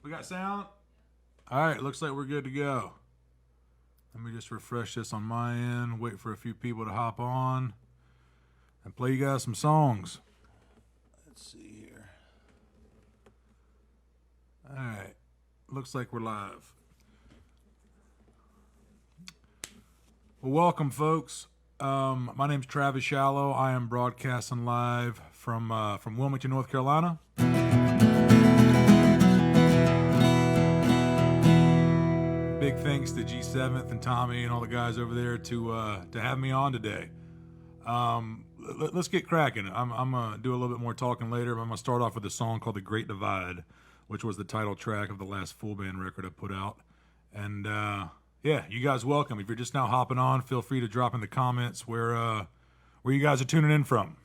We got sound? All right, looks like we're good to go. Let me just refresh this on my end, wait for a few people to hop on, and play you guys some songs. Let's see here. All right, looks like we're live. Well, welcome, folks. My name's Travis Shallow. I am broadcasting live from Wilmington, North Carolina. Big thanks to G7th and Tommy and all the guys over there to have me on today. Let's get cracking. I'm gonna do a little bit more talking later, but I'm gonna start off with a song called "The Great Divide," which was the title track of the last full band record I put out. And yeah, you guys welcome. If you're just now hopping on, feel free to drop in the comments where you guys are tuning in from.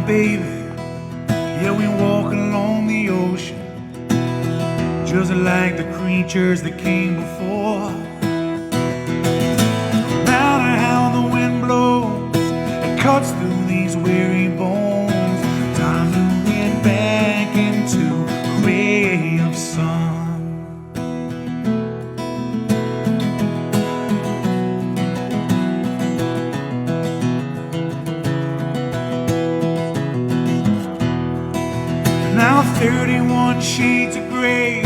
Baby, yeah, we walk along the ocean, just like the creatures that came before. No matter how the wind blows, it cuts through these weary bones. Time to get back into a ray of sun. Now 31 shades of gray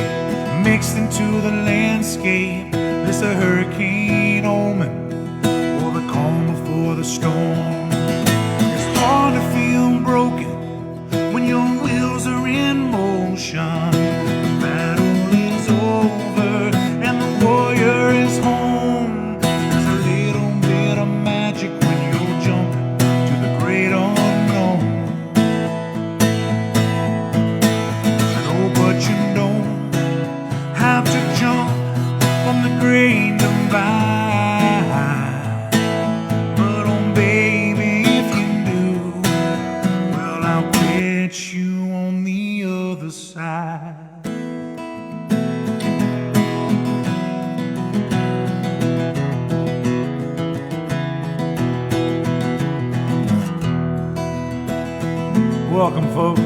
mixed into the landscape. This a hurricane omen, or the calm before the storm. It's hard to feel broken when your wheels are in motion. The battle is over and the warrior is home. There's a little bit of magic when you're jumping to the great unknown. But you don't have to jump from the great divide. But oh baby, if you do, well, I'll catch you on the other side. Welcome, folks.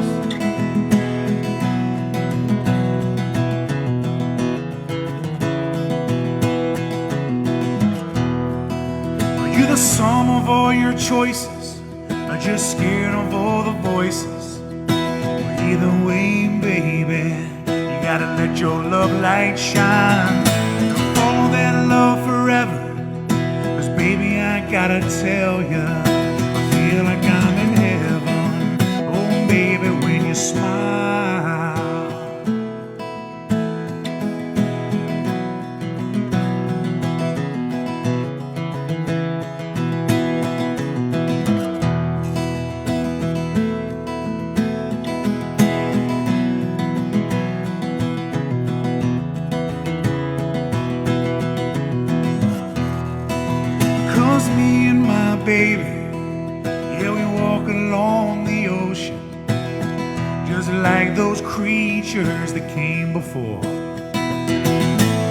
The sum of all your choices, or just scared of all the voices. Either way, baby, you gotta let your love light shine. Follow that love forever, 'cause baby, I gotta tell ya, I feel like I'm in heaven. Oh baby, when you smile. 'Cause me and my baby, yeah, we walk along the ocean, just like those creatures that came before.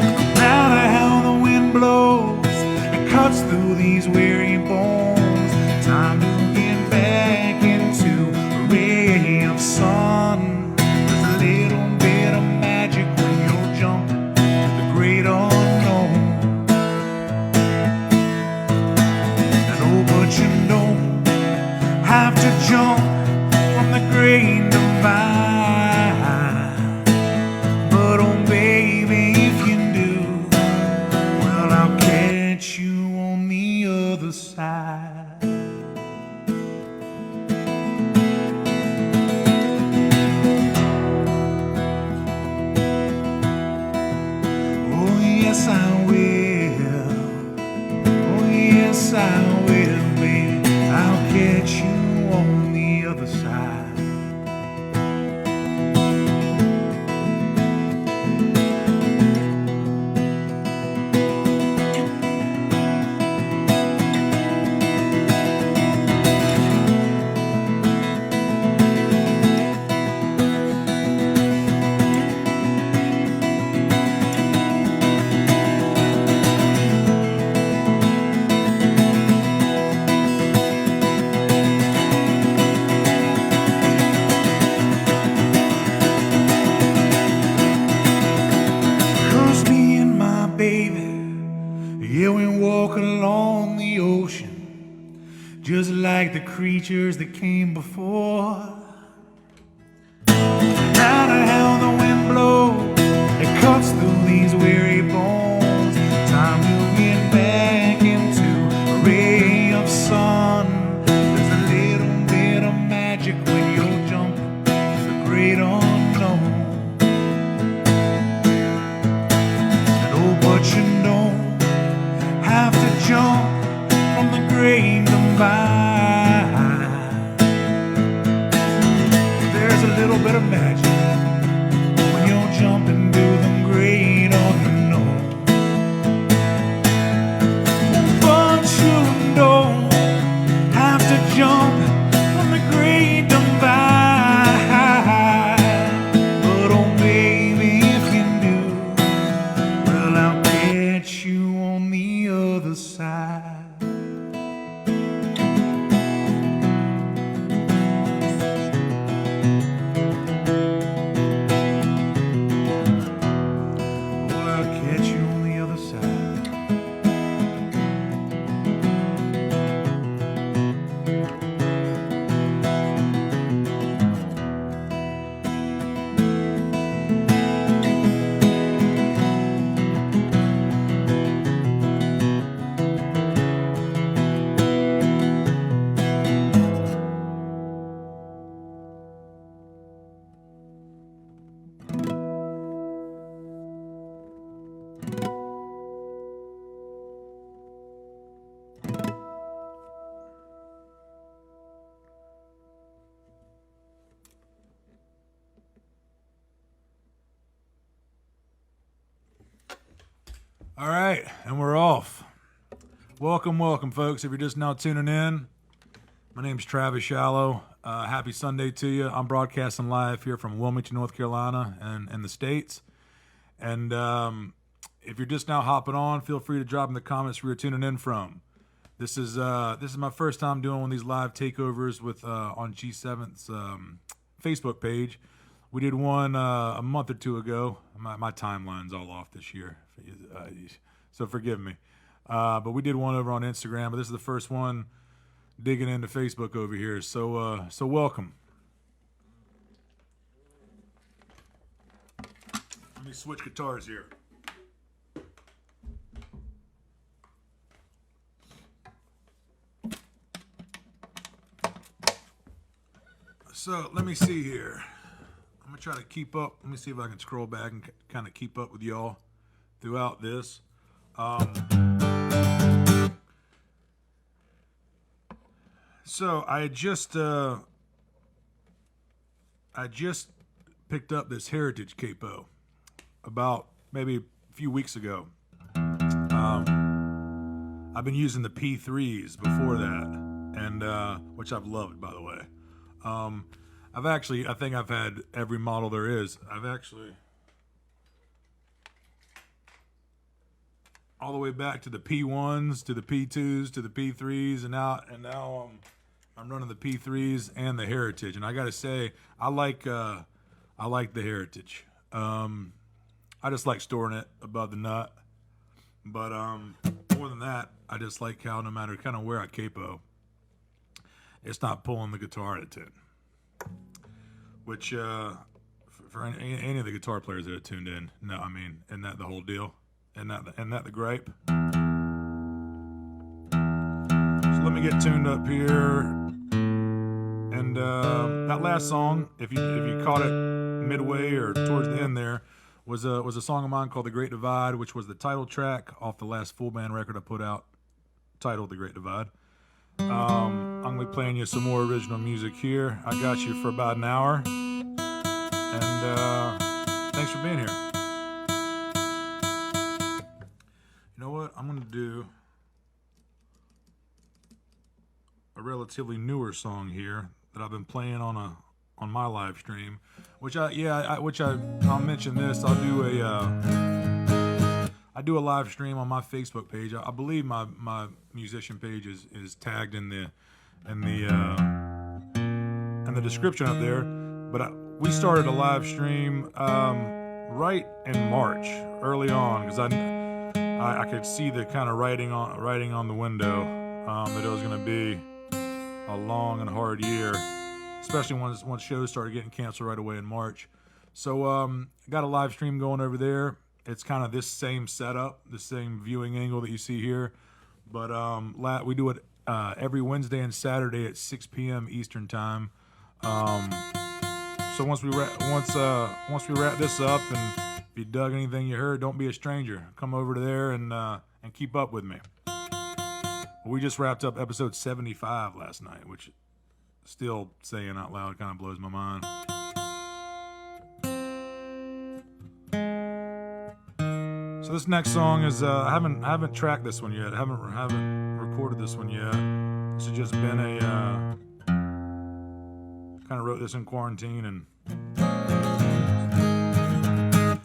No matter how the wind blows, it cuts through these weary bones. Time to get back into a ray of sun. There's a little bit of magic when you're jumping to the great unknown. And oh, but you don't have to jump from the great divide. But oh baby, if you do, well, I'll catch you on the other side. Oh yes I will. Oh yes side, well, baby, I'll catch you on the other side. Just like the creatures that came before. Now to how the wind blows, it cuts through these weary bones. Time to get back into a ray of sun. There's a little bit of magic when you're jumping to the great unknown. And oh, but you don't have to jump from the great divide. There's a little bit of magic when you're jumping to the great unknown. But you don't have to jump from the great divide. But oh baby, if you do, well, I'll catch you on the other side. All right, and we're off. Welcome, folks. If you're just now tuning in, my name's Travis Shallow. Happy Sunday to you. I'm broadcasting live here from Wilmington, North Carolina, and the States. And if you're just now hopping on, feel free to drop in the comments where you're tuning in from. This is my first time doing one of these live takeovers with on G7th's Facebook page. We did one a month or two ago. My timeline's all off this year, so forgive me. But we did one over on Instagram, but this is the first one digging into Facebook over here. So welcome. Let me switch guitars here. So let me see here. I'm gonna try to keep up. Let me see if I can scroll back and kind of keep up with y'all throughout this. So I just picked up this Heritage Capo about maybe a few weeks ago. I've been using the P3s before that, and which I've loved, by the way. I think I've had every model there is. I've actually all the way back to the P1s, to the P2s, to the P3s, and now I'm running the P3s and the Heritage. And I got to say, I like the Heritage. I just like storing it above the nut. But more than that, I just like how no matter kind of where I capo, it's not pulling the guitar out of tune. Which, for any of the guitar players that are tuned in, no, I mean, isn't that the whole deal? Isn't that the gripe? So let me get tuned up here. And that last song, if you caught it midway or towards the end there, was a song of mine called "The Great Divide," which was the title track off the last full band record I put out titled The Great Divide. I'm going to be playing you some more original music here. I got you for about an hour. And thanks for being here. You know what? I'm going to do a relatively newer song here that I've been playing on my live stream, I'll mention this. I do a live stream on my Facebook page. I believe my musician page is tagged in the description up there. But we started a live stream right in March, early on, because I could see the kind of writing on the window that it was going to be a long and hard year, especially once shows started getting canceled right away in March. So I got a live stream going over there. It's kind of this same setup, the same viewing angle that you see here, but we do it every Wednesday and Saturday at 6 p.m. Eastern time. So once we wrap this up, and if you dug anything you heard, don't be a stranger. Come over to there and keep up with me. We just wrapped up episode 75 last night, which still saying out loud kind of blows my mind. So this next song is I haven't tracked this one yet. I haven't recorded this one yet. This has just been a kind of wrote this in quarantine and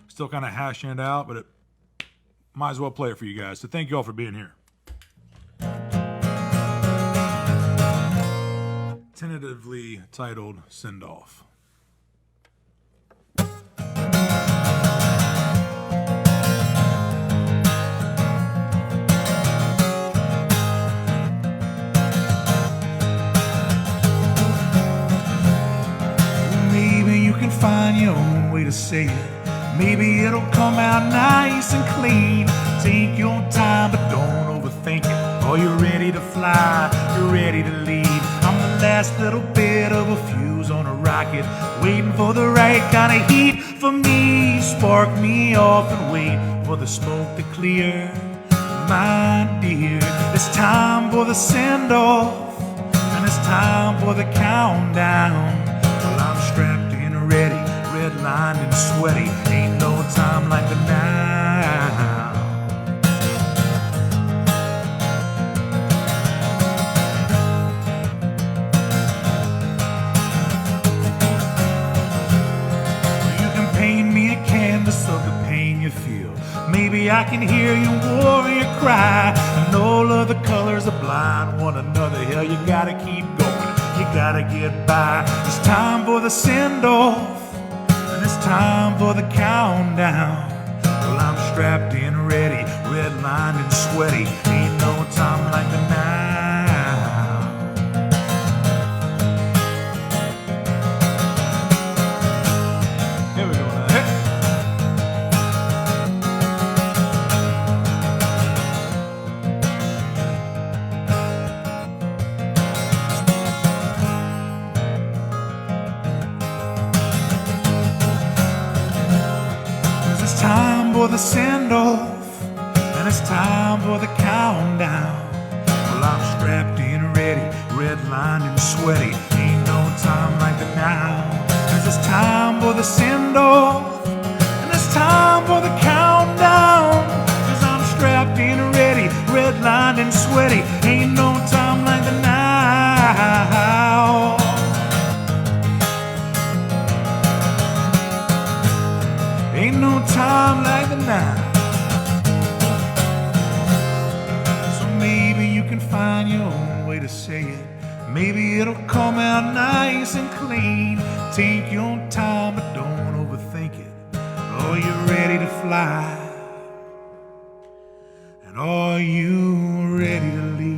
still kind of hashing it out, but it might as well play it for you guys. So thank you all for being here. Tentatively titled Send Off. Find your own way to say it. Maybe it'll come out nice and clean. Take your time, but don't overthink it. Oh, you're ready to fly, you're ready to leave. I'm the last little bit of a fuse on a rocket, waiting for the right kind of heat for me. Spark me off and wait for the smoke to clear. My dear, it's time for the send-off, and it's time for the countdown. Well, I'm strapped in ready, red-lined and sweaty. Ain't no time like the now. You can paint me a canvas of the pain you feel. Maybe I can hear your warrior cry, and all of the colors are blind one another. Hell, you gotta keep going, you gotta get by. It's time for the send-off, and it's time for the countdown. Well, I'm strapped in ready, red-lined and sweaty. Ain't no time like the now. Here we go now. Hey. Time for the send-off, and it's time for the countdown. Well, I'm strapped in ready, red-lined and sweaty. Ain't no time like the now. 'Cause it's time for the send-off, and it's time for the countdown. 'Cause I'm strapped in ready, red-lined and sweaty. Ain't no time like the now. Ain't no time like the now. So maybe you can find your own way to say it. Maybe it'll come out nice and clean. Take your time, but don't overthink it. Oh, you're ready to fly, and are you ready to leave?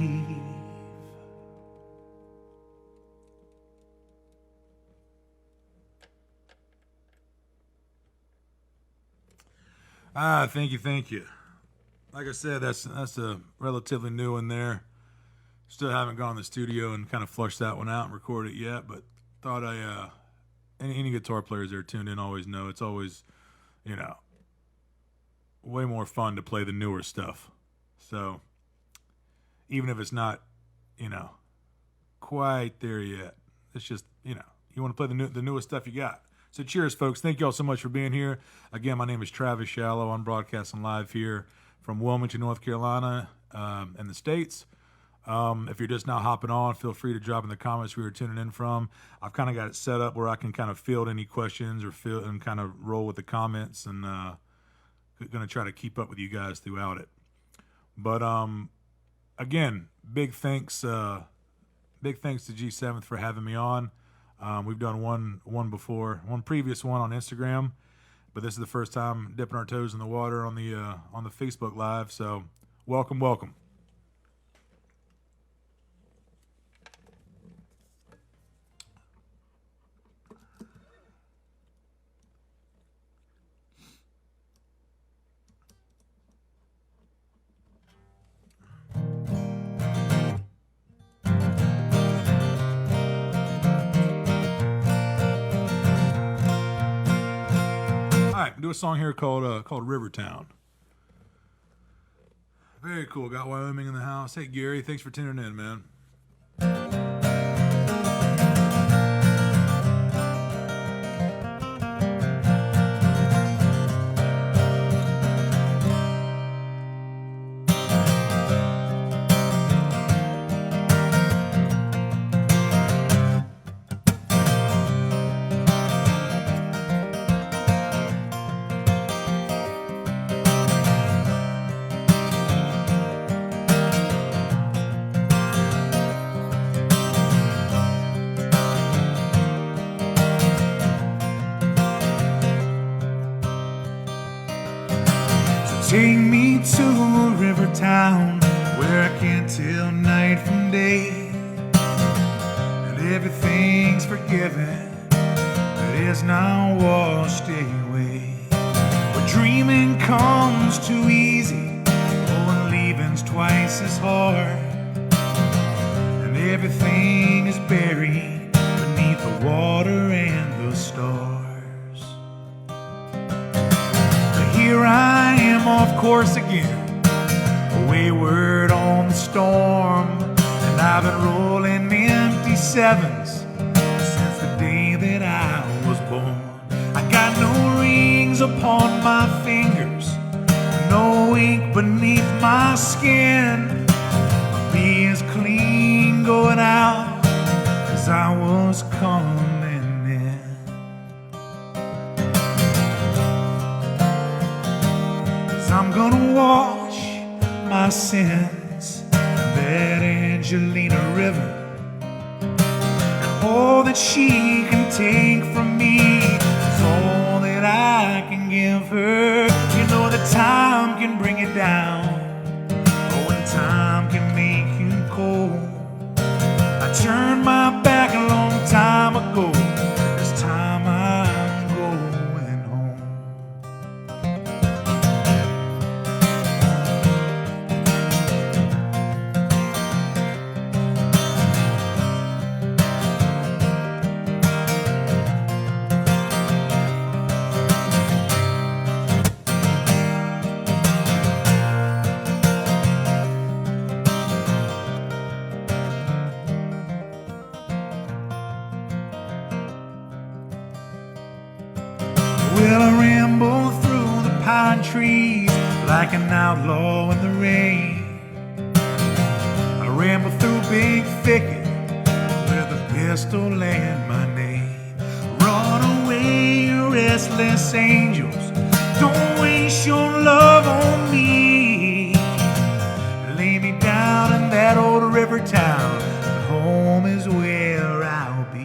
Thank you. Like I said, that's a relatively new one there. Still haven't gone to the studio and kind of flushed that one out and recorded it yet, but thought any guitar players that are tuned in always know it's always, way more fun to play the newer stuff. So, even if it's not, quite there yet. It's just, you want to play the newest stuff you got. So cheers, folks. Thank you all so much for being here. Again, my name is Travis Shallow. I'm broadcasting live here from Wilmington, North Carolina, in the States. If you're just now hopping on, feel free to drop in the comments where you're tuning in from. I've kind of got it set up where I can kind of field any questions and kind of roll with the comments, and going to try to keep up with you guys throughout it. But again, big thanks to G7th for having me on. We've done one before, one previous one on Instagram, but this is the first time dipping our toes in the water on the Facebook Live. So welcome. Do a song here called Rivertown. Very cool. Got Wyoming in the house. Hey Gary, thanks for tuning in, man. Take me to a river town where I can't tell night from day, and everything's forgiven, but it's not washed away. Where dreaming comes too easy, and leaving's twice as hard, and everything is buried beneath the water and the stars. Here I am off course again, wayward on the storm, and I've been rolling empty sevens since the day that I was born. I got no rings upon my fingers, no ink beneath my skin. I'll be as clean going out as I was coming in. I'm gonna wash my sins in that Angelina River, and all that she can take from me is all that I can give her. You know that time can bring you down, oh, and time can make you cold. I turned my back a long time ago. This time I'm going home. Well, I ramble through the pine trees like an outlaw in the rain. I ramble through big thicket with a pistol and my name. Run away, restless angels, don't waste your love on me. Lay me down in that old river town, and home is where I'll be.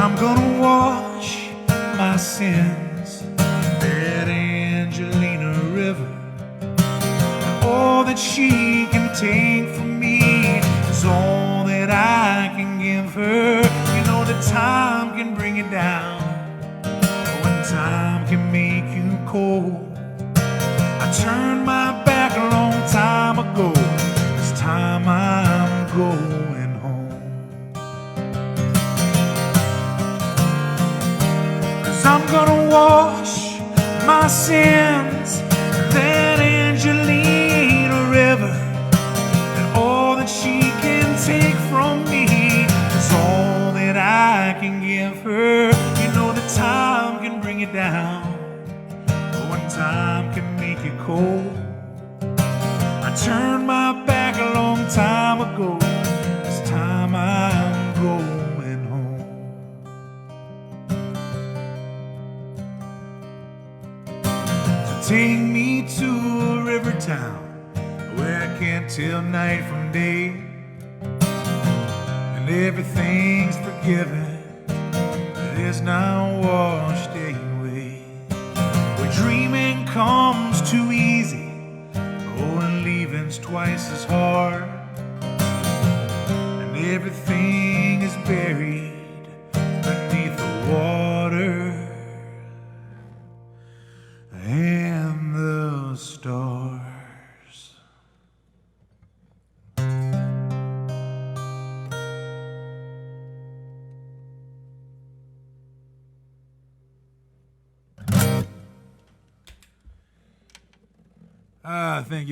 I'm gonna wash my sins in that Angelina River, and all that she can take from me is all that I can give her. You know that time can bring you down, when time can make you cold. I turned my back a long time ago. This time I'm going home. I'm gonna wash my sins cold. I turned my back a long time ago. This time I'm going home. So take me to a river town where I can't tell night from day, and everything's forgiven. It's now washed away. Where dreaming comes too easy, oh, and leaving's twice as hard, and everything is buried beneath the water and the stars.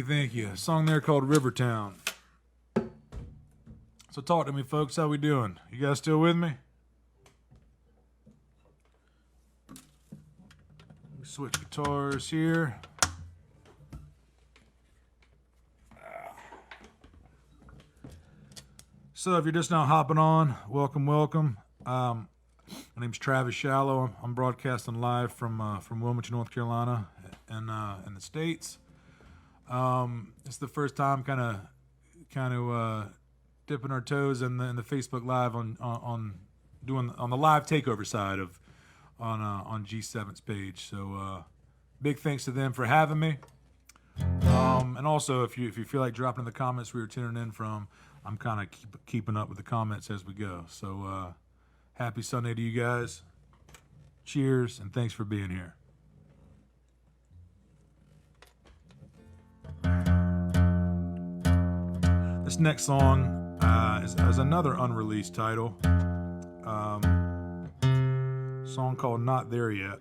Thank you. A song there called Rivertown. So talk to me, folks. How we doing? You guys still with me? Let me switch guitars here. So if you're just now hopping on, welcome. My name's Travis Shallow. I'm broadcasting live from Wilmington, North Carolina, in the States. It's the first time kind of dipping our toes in the Facebook Live on the live takeover side of on G7th's page. So big thanks to them for having me. And also if you feel like dropping in the comments where you're tuning in from, I'm kind of keeping up with the comments as we go. So happy Sunday to you guys. Cheers and thanks for being here. This next song is another unreleased title. Song called Not There Yet.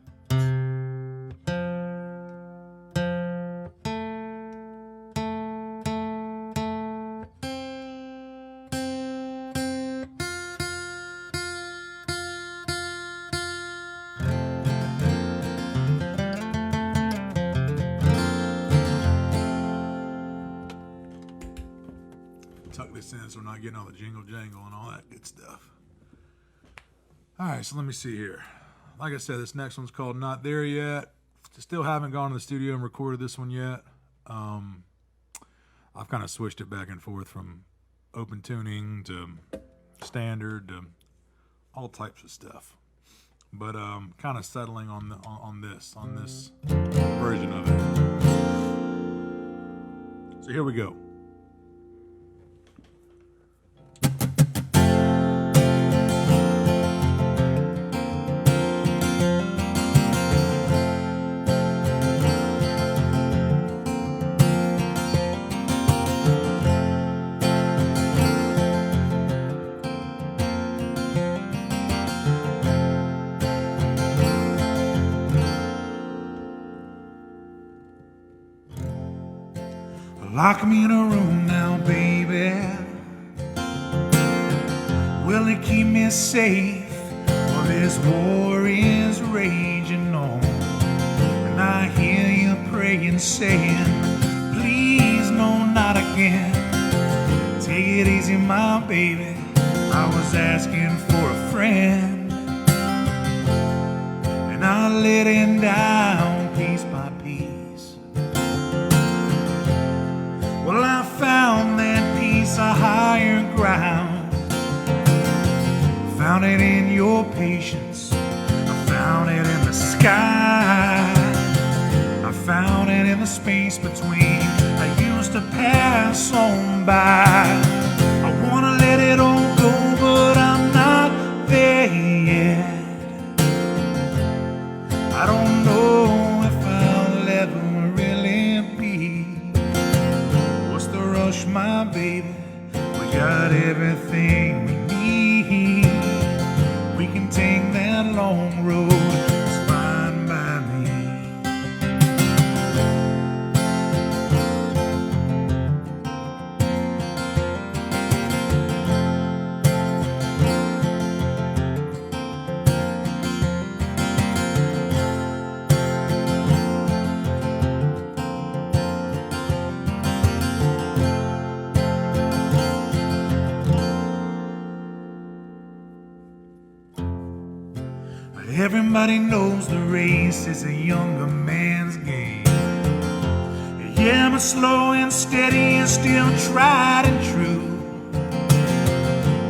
Tuck this in so we're not getting all the jingle jangle and all that good stuff. All right, so let me see here. Like I said, this next one's called Not There Yet. Still haven't gone to the studio and recorded this one yet. I've kind of switched it back and forth from open tuning to standard to all types of stuff. But kind of settling on this version of it. So here we go. Lock me in a room now, baby. Will it keep me safe while this war is raging on? And I hear you praying, saying, please, no, not again. Take it easy, my baby. I was asking for a friend, and I let him down piece by piece. Well, I found that piece of higher ground. Found it in your patience. I found it in the sky. I found it in the space between. I used to pass on by. I wanna let it all go, but I'm not there yet. I don't know if I'll ever really be. What's the rush, my baby? We got everything we need. We can take that long road. It's fine by me. Everybody knows the race is a younger man's game. Yeah, but slow and steady and still tried and true.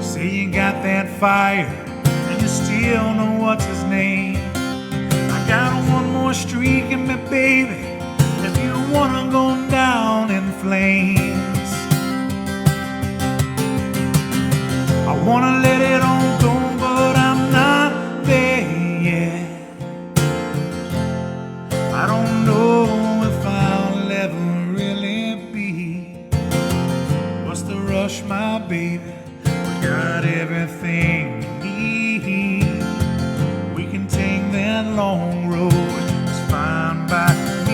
Say you got that fire and you still know what's his name. I got one more streak in me, baby, if you wanna go down in flames. I wanna let it all go, but I'm not there yet. I don't know if I'll ever really be. What's the rush, my baby? We got everything we need. We can take that long road, it's fine by me.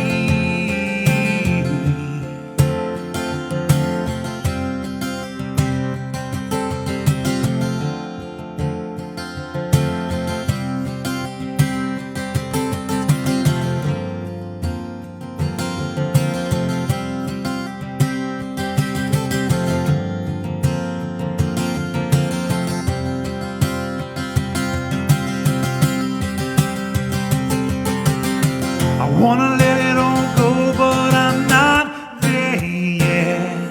I wanna let it all go, but I'm not there yet.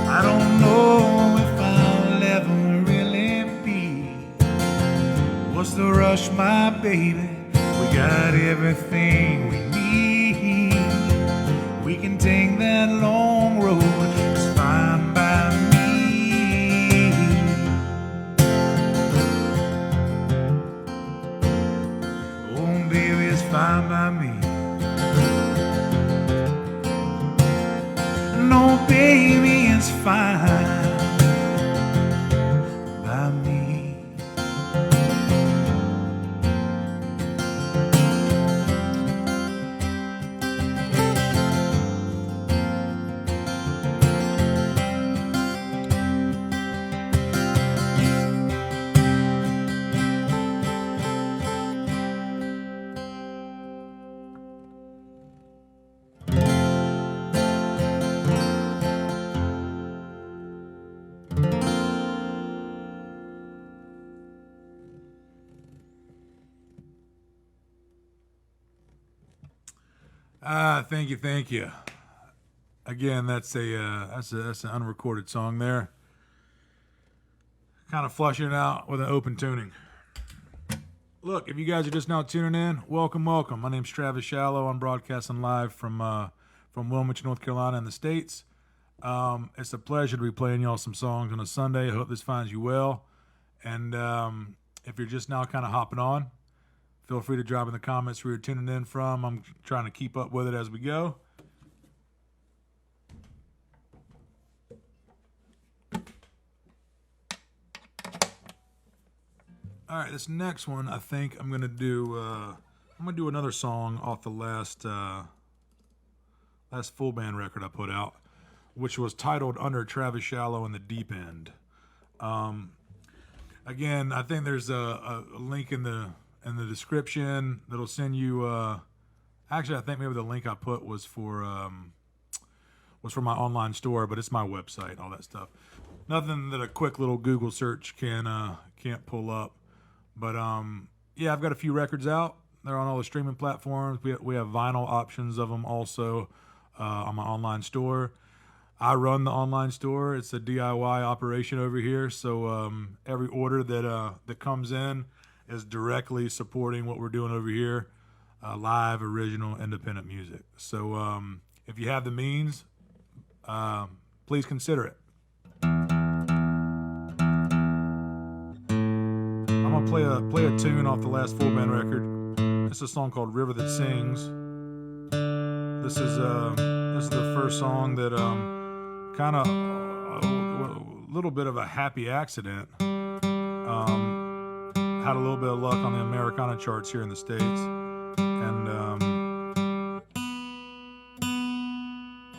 I don't know if I'll ever really be. What's the rush, my baby? We got everything we need. We can take that long road, it's fine by me. Oh, baby, it's fine by me. No, baby, it's fine by me. Thank you. Again, that's an unrecorded song there. Kind of flushing it out with an open tuning. Look, if you guys are just now tuning in, welcome. My name's Travis Shallow. I'm broadcasting live from Wilmington, North Carolina, in the States. It's a pleasure to be playing y'all some songs on a Sunday. I hope this finds you well. And if you're just now kind of hopping on, feel free to drop in the comments where you're tuning in from. I'm trying to keep up with it as we go. All right, this next one, I think I'm gonna do another song off the last full band record I put out, which was titled "Under Travis Shallow in the Deep End." Again, I think there's a link in the description that'll send you. Actually, I think maybe the link I put was for my online store, but it's my website, all that stuff. Nothing that a quick little Google search can't pull up. But yeah, I've got a few records out. They're on all the streaming platforms. We have vinyl options of them also on my online store. I run the online store. It's a DIY operation over here, so every order that comes in is directly supporting what we're doing over here, live, original, independent music. So if you have the means, please consider it. I'm gonna play a tune off the last full band record. It's a song called "River That Sings." This is the first song that kind of a little bit of a happy accident. Had a little bit of luck on the Americana charts here in the States, and let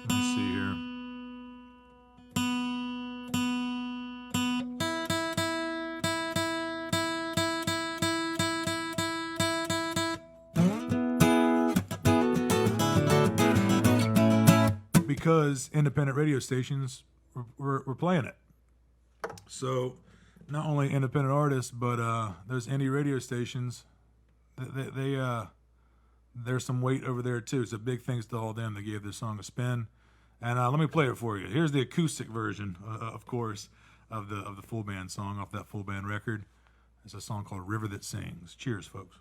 me see here. Because independent radio stations were playing it. So not only independent artists, but there's indie radio stations. There's some weight over there too. So big thanks to all them that gave this song a spin. And let me play it for you. Here's the acoustic version, of course, of the full band song off that full band record. It's a song called "River That Sings." Cheers, folks.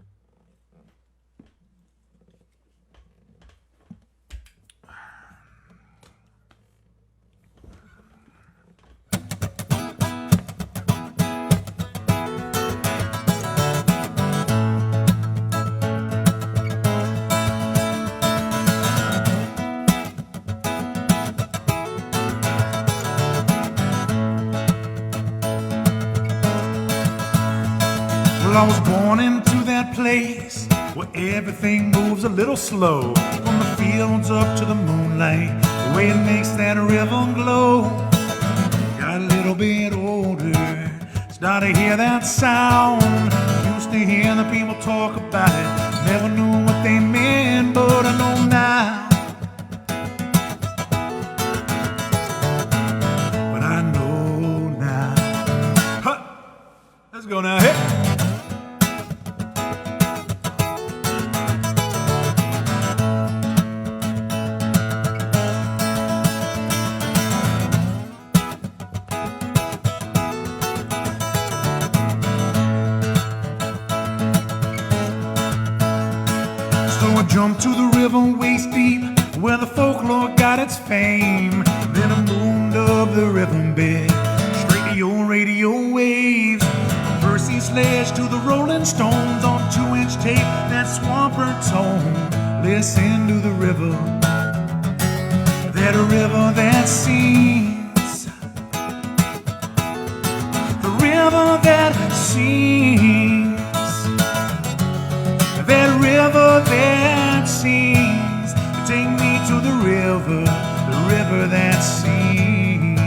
Well, I was born into that place where everything moves a little slow. From the fields up to the moonlight, the way it makes that river glow. Got a little bit older, started to hear that sound. Used to hear the people talk about it, never knew what they meant, but I know now. But I know now. Huh. Let's go now. Hey. Jump to the river waist deep, where the folklore got its fame. Then I moved up the rhythm bed, straight to your radio waves. Percy Sledge to the Rolling Stones on 2-inch tape, that swamper tone. Listen to the river that sings. The river that sings. That river that sings. Take me to the river that sings.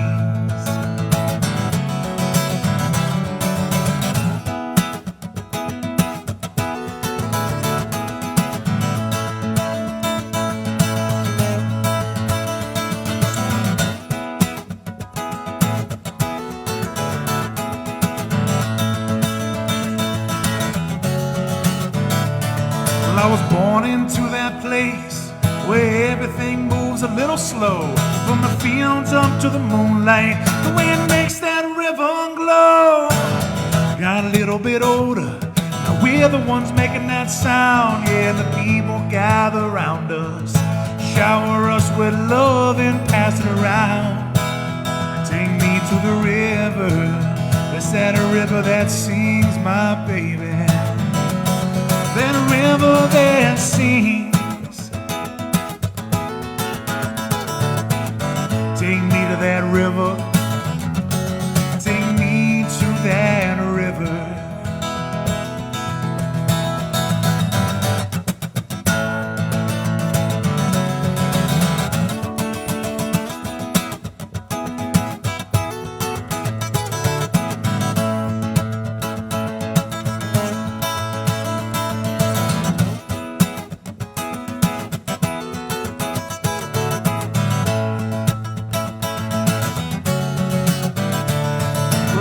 I was born into that place where everything moves a little slow. From the fields up to the moonlight, the way it makes that river glow. Got a little bit older, now we're the ones making that sound. Yeah, the people gather around us, shower us with love and pass it around. Take me to the river, that's that river that sings, my baby. That river that sings. Take me to that river. Take me to that river.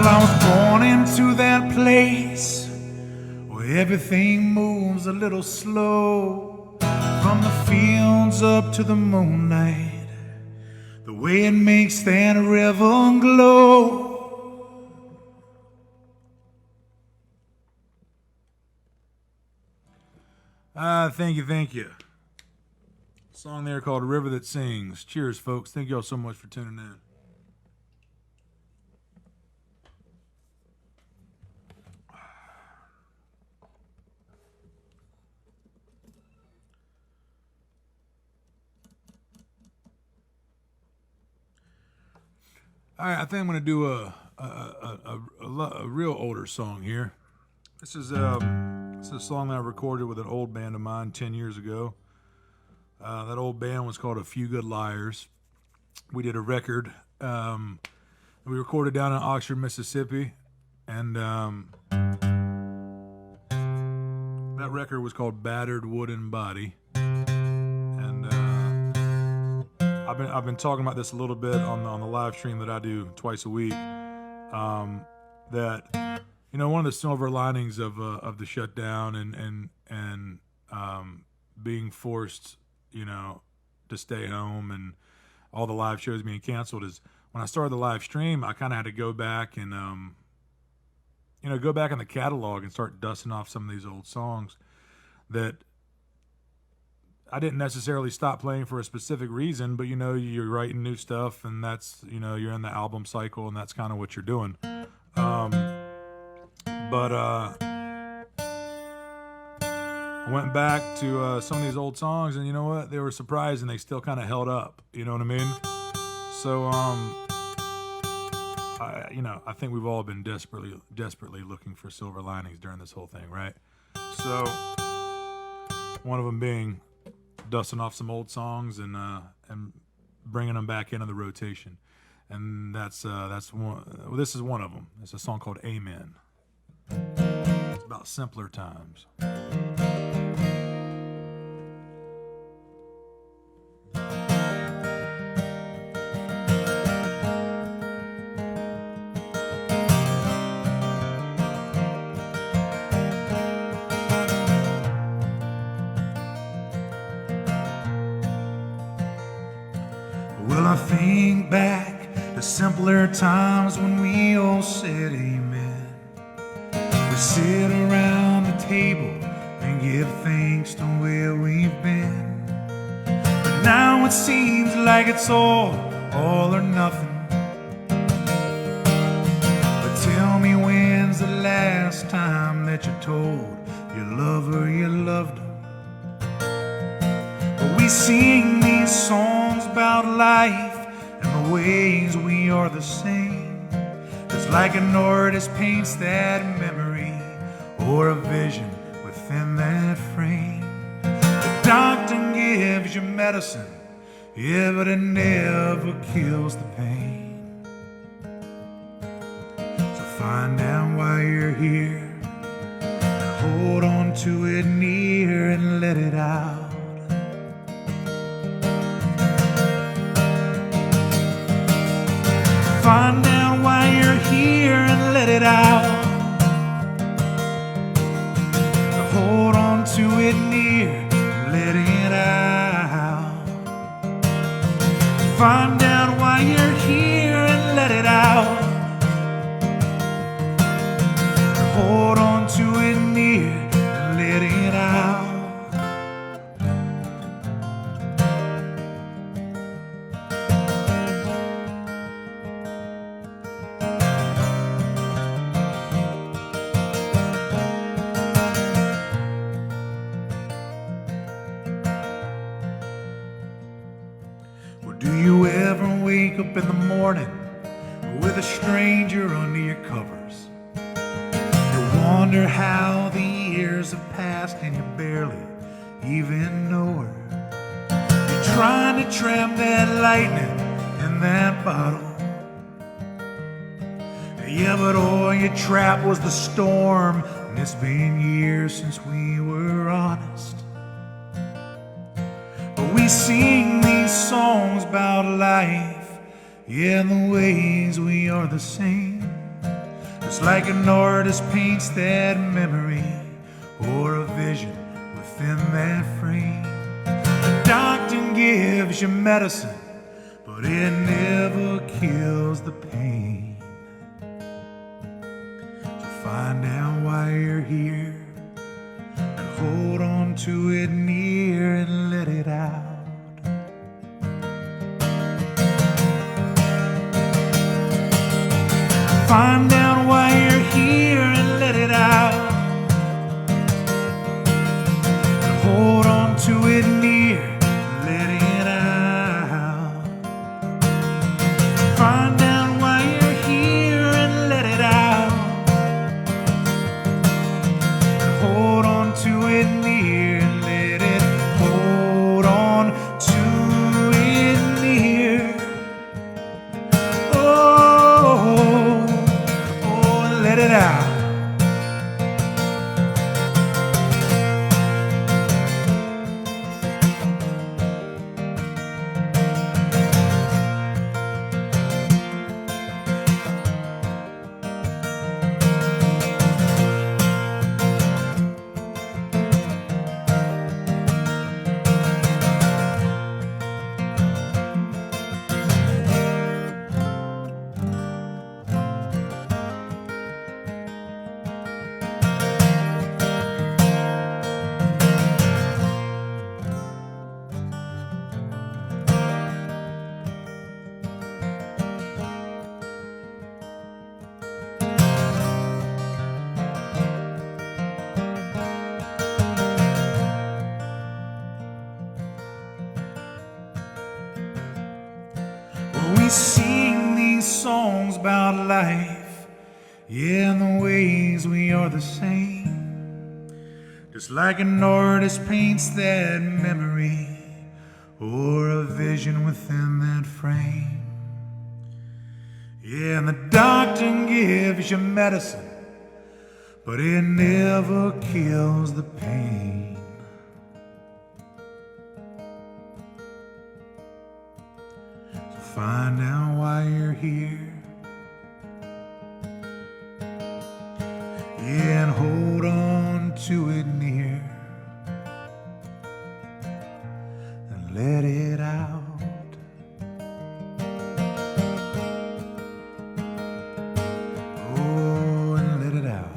I was born into that place where everything moves a little slow. From the fields up to the moonlight, the way it makes that river glow. Thank you. Song there called "River That Sings." Cheers, folks. Thank y'all so much for tuning in. All right, I think I'm going to do a real older song here. This is a song that I recorded with an old band of mine 10 years ago. That old band was called A Few Good Liars. We did a record. We recorded down in Oxford, Mississippi, and that record was called Battered Wooden Body. And I've been talking about this a little bit on the live stream that I do twice a week. that, you know, one of the silver linings of the shutdown and being forced, you know, to stay home and all the live shows being canceled is when I started the live stream, I kind of had to go back and, you know, go back in the catalog and start dusting off some of these old songs that I didn't necessarily stop playing for a specific reason, but, you know, you're writing new stuff and that's, you know, you're in the album cycle and that's kind of what you're doing. I went back to some of these old songs, and you know what? They were surprised, and they still kind of held up. You know what I mean? So, I think we've all been desperately looking for silver linings during this whole thing, right? So, one of them being dusting off some old songs and bringing them back into the rotation, and that's one. Well, this is one of them. It's a song called "Amen." It's about simpler times. Well, I think back to simpler times when we all said amen. We sit around the table and give thanks to where we've been. But now it seems like it's all or nothing. But tell me, when's the last time that you told your lover you loved her? We sing these songs about life and the ways we are the same. Just like an artist paints that memory or a vision within that frame. The doctor gives you medicine, yeah, but it never kills the pain. So find out why you're here and hold on to it near and let it out. Find out why you're here and let it out. Hold on to it near and let it out. Find out why you're here and let it out. Hold on to it near and let it out. Do you ever wake up in the morning with a stranger under your covers? You wonder how the years have passed and you barely even know her. You're trying to trap that lightning in that bottle. Yeah, but all you trapped was the storm, and it's been years since we were honest. We sing these songs about life, yeah, and the ways we are the same. Just like an artist paints that memory or a vision within that frame. The doctor gives you medicine, but it never kills the pain. So find out why you're here and hold on to it near and let it out. Find out why you're here and let it out. And hold on to it near and let it out. Find out why you're here and let it out. And hold on to it near and let it. Hold on to it near. Oh. We sing these songs about life, yeah, and the ways we are the same. Just like an artist paints that memory or a vision within that frame. Yeah, and the doctor gives you medicine, but it never kills the pain. So find out why you're here. Yeah, and hold on to it near and let it out. Oh, and let it out.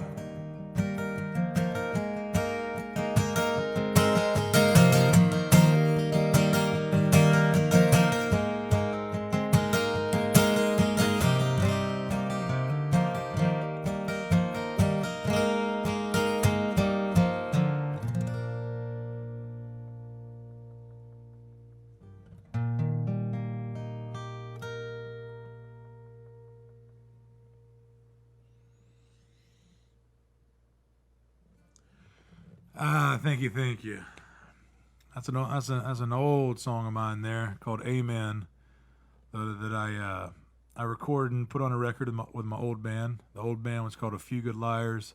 Thank you. That's an old song of mine there called Amen that I recorded and put on a record with my old band. The old band was called A Few Good Liars.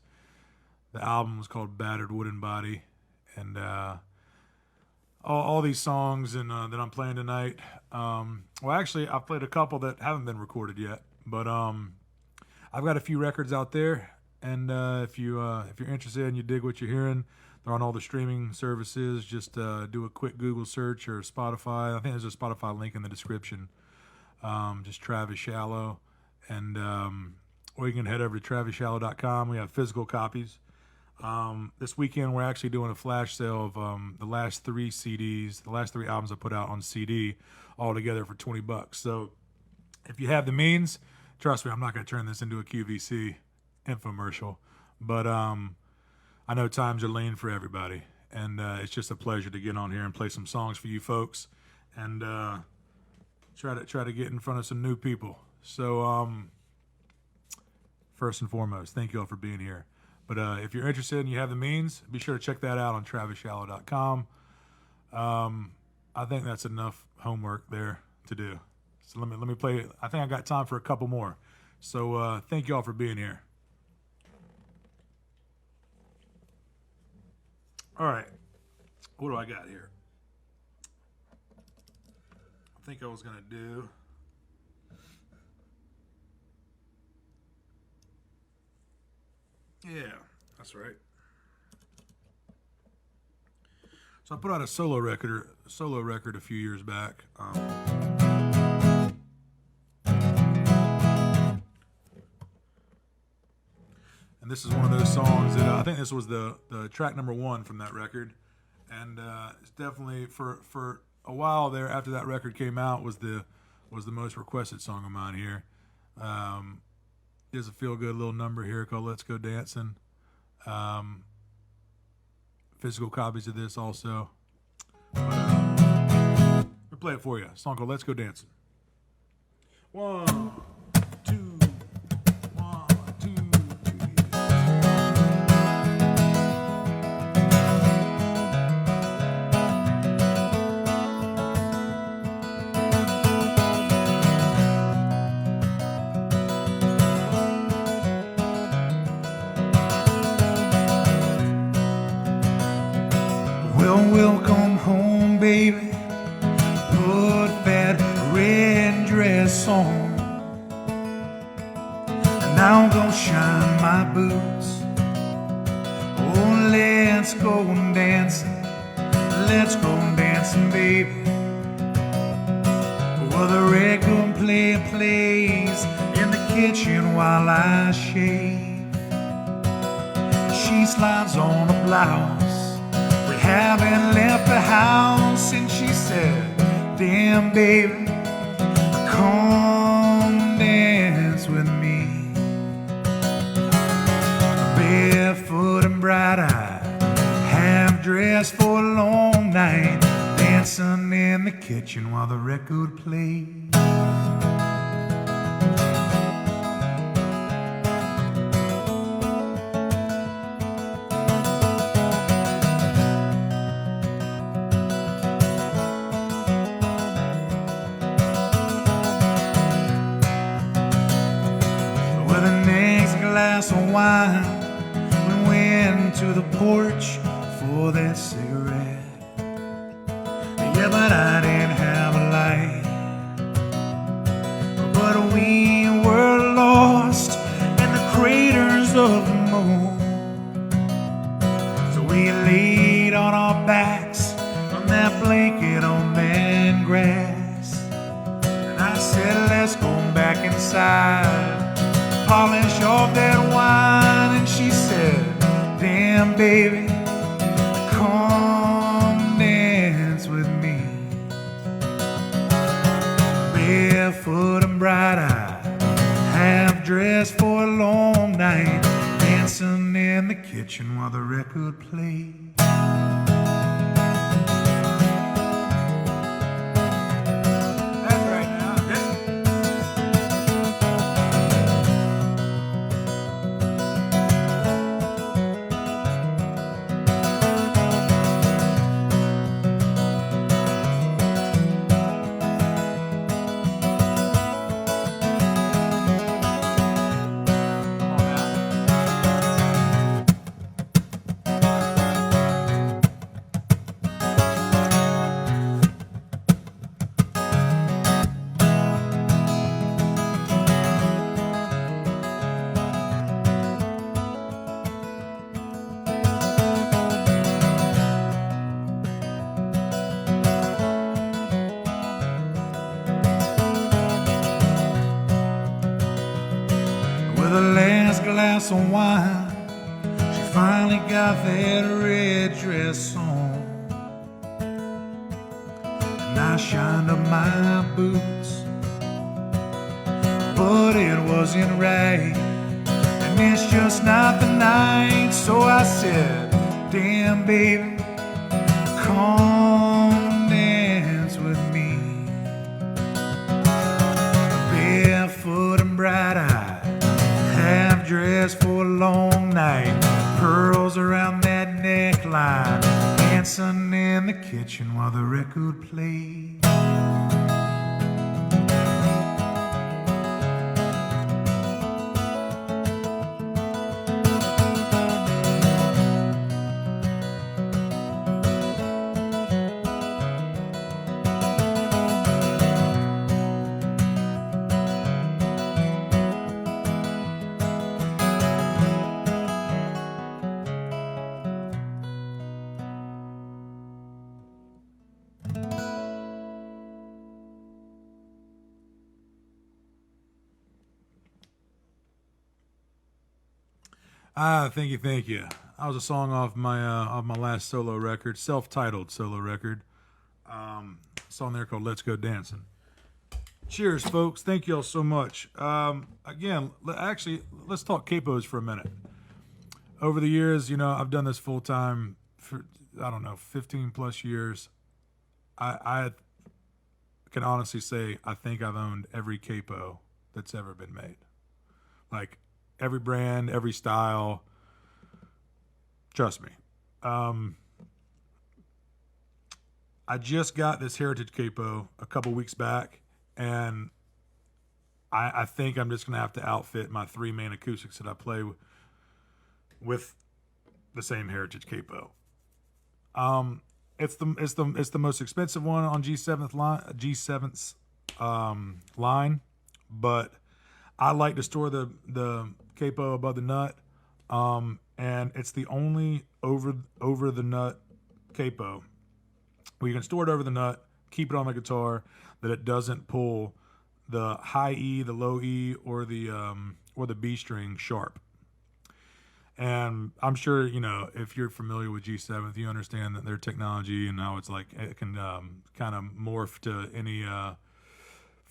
The album was called Battered Wooden Body, and all these songs and that I'm playing tonight. Well, actually, I've played a couple that haven't been recorded yet, but I've got a few records out there, and if you're interested and you dig what you're hearing, they're on all the streaming services. Just do a quick Google search or Spotify. I think there's a Spotify link in the description. Just Travis Shallow, and or you can head over to TravisShallow.com. We have physical copies. This weekend we're actually doing a flash sale of the last 3 CDs, the last 3 albums I put out on CD, all together for $20. So if you have the means, trust me, I'm not going to turn this into a QVC infomercial, but I know times are lean for everybody, and it's just a pleasure to get on here and play some songs for you folks, and try to get in front of some new people. So first and foremost, thank you all for being here. But if you're interested and you have the means, be sure to check that out on TravisShallow.com. I think that's enough homework there to do. So let me play. I think I got time for a couple more. So thank you all for being here. All right, what do I got here? I think I was gonna do. Yeah, that's right. So I put out a solo record a few years back. And this is one of those songs that I think this was the track number 1 from that record, and it's definitely for a while there after that record came out was the most requested song of mine here. There's a feel good little number here called "Let's Go Dancing." Physical copies of this also. But, we'll play it for you. A song called "Let's Go Dancing." 1, 2, 1, 2, 3. Well, welcome home, baby. Put that red dress on, and I'll go shine my boots. Oh, let's go dancing. Let's go dancing, baby. Well, the record player plays in the kitchen while I shave. She slides on a blouse. Haven't left the house, and she said, damn baby, come dance with me. Barefoot and bright-eyed, half dressed for a long night, dancing in the kitchen while the record played. glass of wine. We went to the porch for that cigarette. Yeah, but I didn't have a light. But we were lost in the craters of the moon. So we laid on our backs on that blanket on man grass. And I said, let's go back inside, polish off that wine. And she said, damn baby, come dance with me. Barefoot and bright-eyed, half dressed for a long night, dancing in the kitchen while the record played. Glass of wine, she finally got that red dress on. And I shined up my boots, but it wasn't right. And it's just not the night. So I said, damn baby, come dance with me. Barefoot and bright-eyed, dressed for a long night, pearls around that neckline, dancing in the kitchen while the record played. Thank you. That was a song off my last solo record, self-titled solo record. Song there called "Let's Go Dancing." Cheers, folks. Thank you all so much. Again, let's talk capos for a minute. Over the years, I've done this full time for 15 plus years. I can honestly say I think I've owned every capo that's ever been made. Like every brand, every style. Trust me. I just got this Heritage Capo a couple weeks back, and I think I'm just going to have to outfit my 3 main acoustics that I play with the same Heritage Capo. It's the most expensive one on G7th's line, but I like to store the capo above the nut, and it's the only over the nut capo where you can store it over the nut, keep it on the guitar, that it doesn't pull the high E, the low E, or the B string sharp. And I'm sure, if you're familiar with G7th, you understand that their technology and how it's like it can kind of morph to any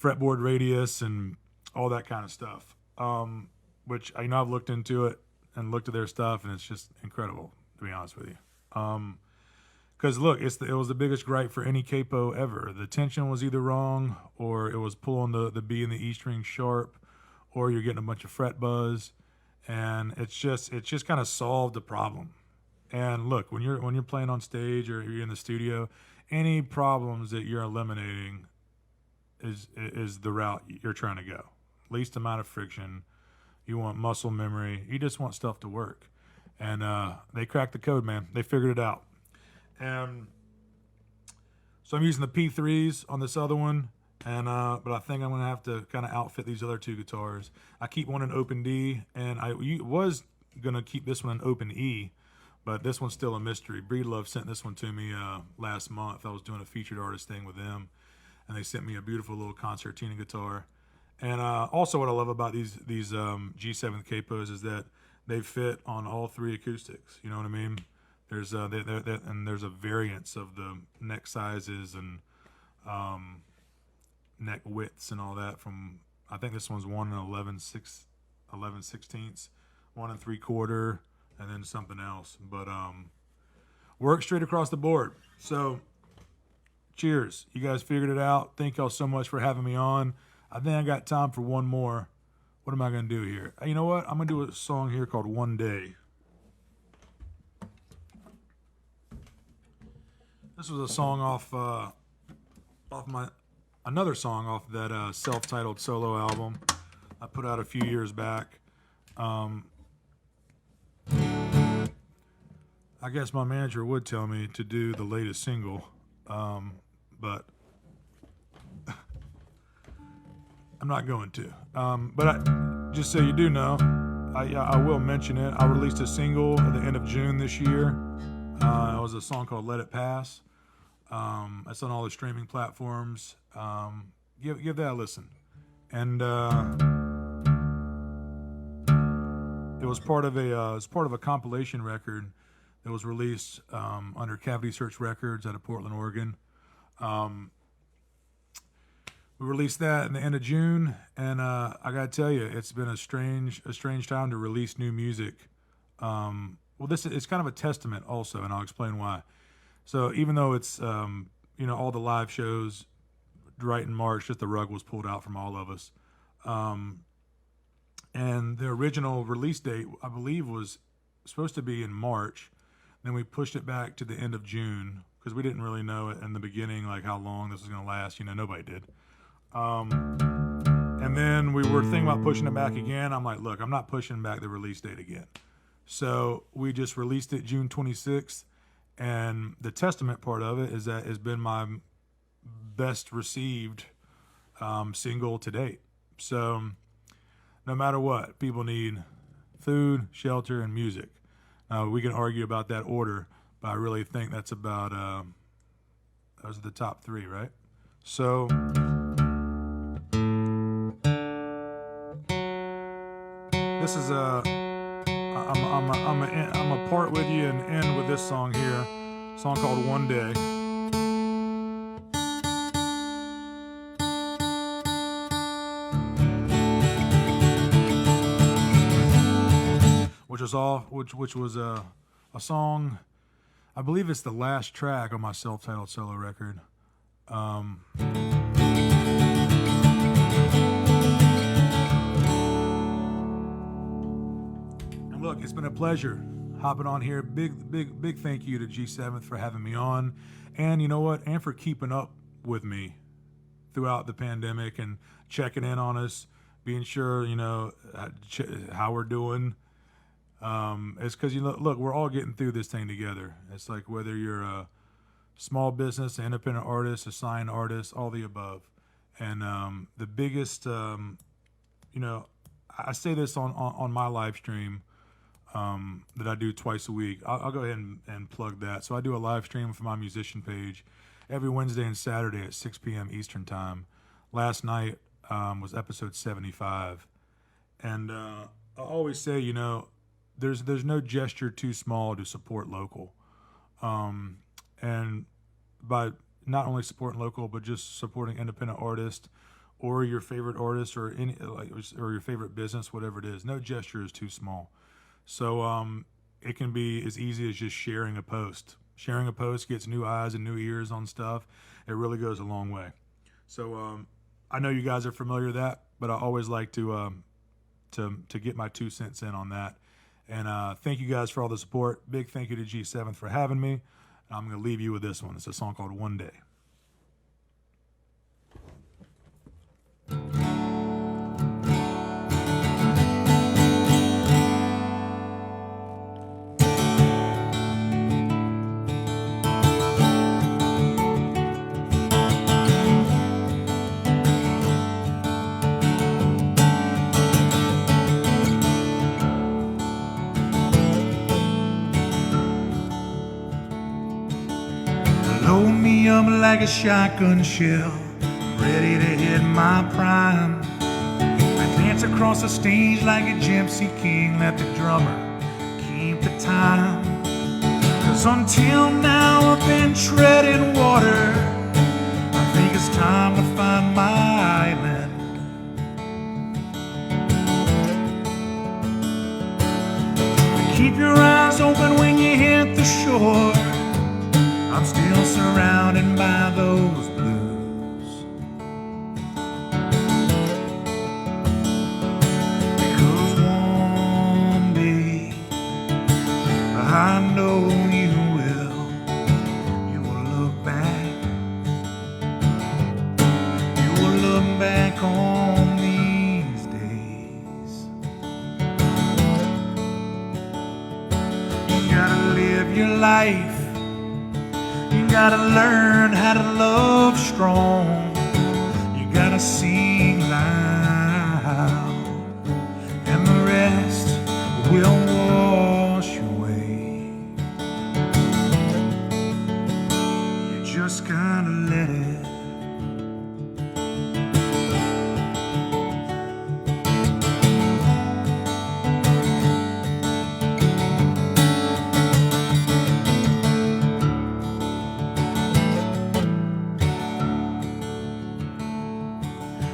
fretboard radius and all that kind of stuff. Which I've looked into it and looked at their stuff, and it's just incredible, to be honest with you. Because look, it was the biggest gripe for any capo ever. The tension was either wrong, or it was pulling the B and the E string sharp, or you're getting a bunch of fret buzz, and it's just kind of solved the problem. And look, when you're playing on stage or you're in the studio, any problems that you're eliminating is the route you're trying to go. Least amount of friction, You want muscle memory. You just want stuff to work. And they cracked the code, man. They figured it out. And so I'm using the P3s on this other one. And but I think I'm going to have to kind of outfit these other two guitars. I keep one in open D, and I was going to keep this one in open E, but this one's still a mystery. Breedlove sent this one to me last month. I was doing a featured artist thing with them, and they sent me a beautiful little concertina guitar. And also what I love about these G7th Capos is that they fit on all three acoustics. You know what I mean? There's and there's a variance of the neck sizes and neck widths and all that. From I think this one's 1 and 11/16, 1 and 3/4, and then something else. But work straight across the board. So cheers, you guys figured it out. Thank y'all so much for having me on. I think I got time for one more. What am I going to do here? You know what? I'm going to do a song here called One Day. This was a song off another song off that self-titled solo album I put out a few years back. I guess my manager would tell me to do the latest single, but I'm not going to. But just so you do know, I will mention it. I released a single at the end of June this year. It was a song called Let It Pass. It's on all the streaming platforms. Give that a listen. And it was part of a compilation record that was released under Cavity Search Records out of Portland, Oregon. We released that in the end of June, and I gotta tell you, it's been a strange time to release new music. Well, it's kind of a testament also, and I'll explain why. So even though it's all the live shows right in March, just the rug was pulled out from all of us, and the original release date I believe was supposed to be in March. Then we pushed it back to the end of June because we didn't really know in the beginning like how long this was gonna last. Nobody did. And then we were thinking about pushing it back again. I'm like, look, I'm not pushing back the release date again. So we just released it June 26th. And the testament part of it is that it's been my best received single to date. So no matter what, people need food, shelter, and music. We can argue about that order, but I really think that's about, those are the top three, right? So this is I'm a part with you and end with this song here, a song called One Day. Which was a song. I believe it's the last track on my self-titled solo record. Look, it's been a pleasure hopping on here. Big thank you to G7th for having me on. And you know what? And for keeping up with me throughout the pandemic and checking in on us, being sure, how we're doing. It's because, look, we're all getting through this thing together. It's like whether you're a small business, an independent artist, a signed artist, all the above. And the biggest, I say this on my live stream, that I do twice a week. I'll go ahead and plug that. So I do a live stream for my musician page every Wednesday and Saturday at 6 p.m. Eastern time. Last night was episode 75. And I always say, there's no gesture too small to support local. And by not only supporting local, but just supporting independent artists or your favorite artist or or your favorite business, whatever it is. No gesture is too small. So it can be as easy as just sharing a post. Sharing a post gets new eyes and new ears on stuff. It really goes a long way. So I know you guys are familiar with that, but I always like to get my 2 cents in on that. And thank you guys for all the support. Big thank you to G7th for having me. And I'm going to leave you with this one. It's a song called One Day. like a shotgun shell, ready to hit my prime. I dance across the stage like a gypsy king, let the drummer keep the time. 'Cause until now I've been treading water. I think it's time to find my island. Keep your eyes open when you hit the shore. I'm still surrounded by those blues. Because one day I know you will look back. You will look back on these days. You gotta live your life. You gotta learn how to love strong. You gotta sing loud, and the rest will wash away. You just gotta let it.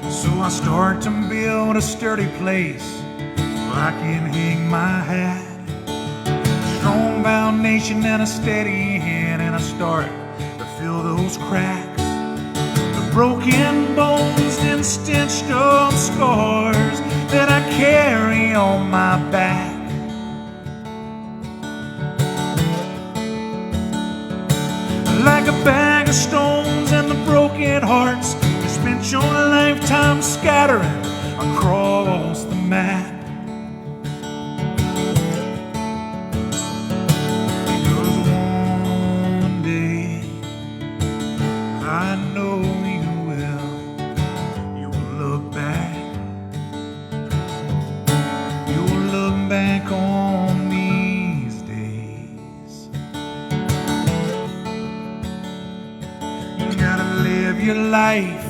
So I start to build a sturdy place where I can hang my hat. A strong foundation and a steady hand, and I start to fill those cracks. The broken bones and stitched up scars that I carry on my back. Like a bag of stones and the broken hearts you spent your lifetime scattering across the map. Because one day I know you will look back. You will look back on these days. You gotta live your life.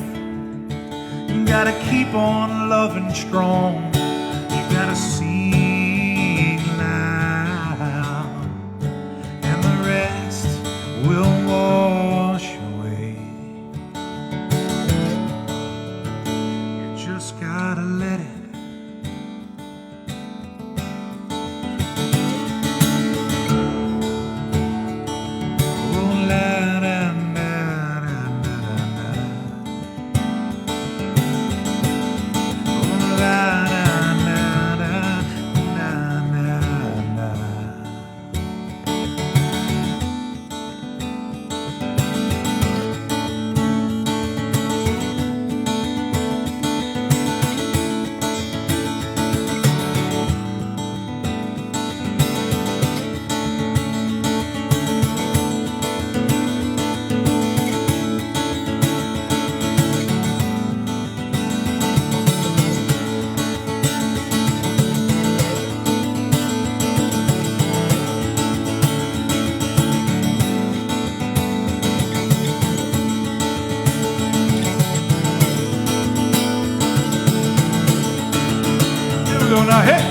You gotta keep on loving strong. You gotta sing loud, and the rest will wash away. You just gotta let it. Oh, la, da, da, da, da, da, da. Now, hey!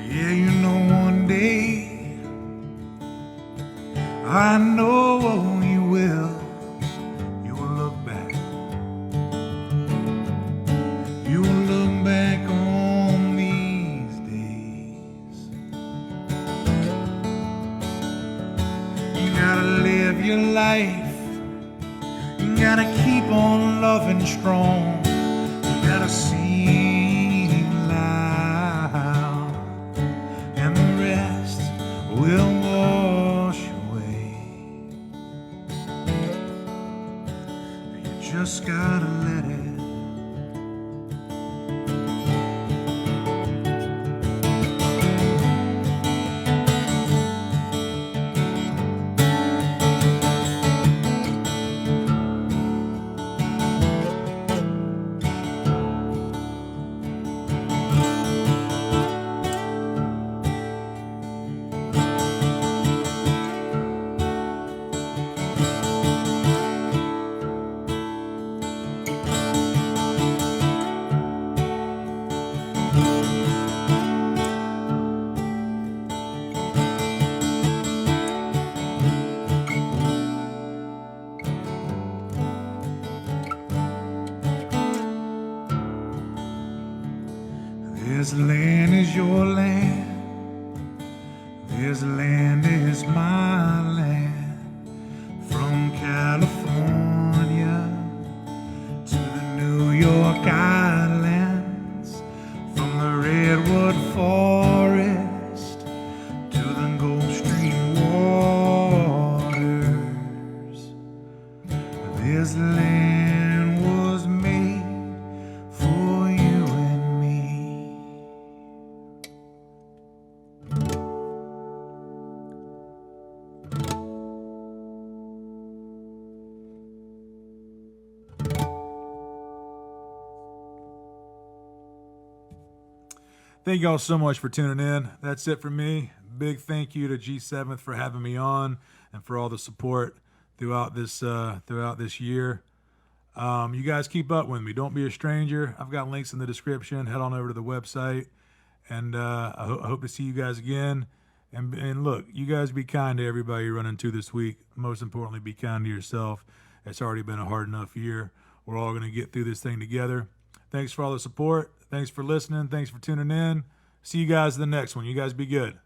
Yeah, you know one day I know you will look back. You will look back on these days. You gotta live your life. You gotta keep on loving strong. You gotta sing loud, and the rest will wash away. This land is your land. This land is my land. From California to the New York Islands, from the Redwood Forest to the Gulf Stream waters. This land was made for you and me. Thank y'all so much for tuning in. That's it for me. Big thank you to G7th for having me on and for all the support throughout this year. You guys keep up with me. Don't be a stranger. I've got links in the description. Head on over to the website, and I hope to see you guys again. And look, you guys be kind to everybody you run into this week. Most importantly, be kind to yourself. It's already been a hard enough year. We're all going to get through this thing together. Thanks for all the support. Thanks for listening. Thanks for tuning in. See you guys in the next one. You guys be good.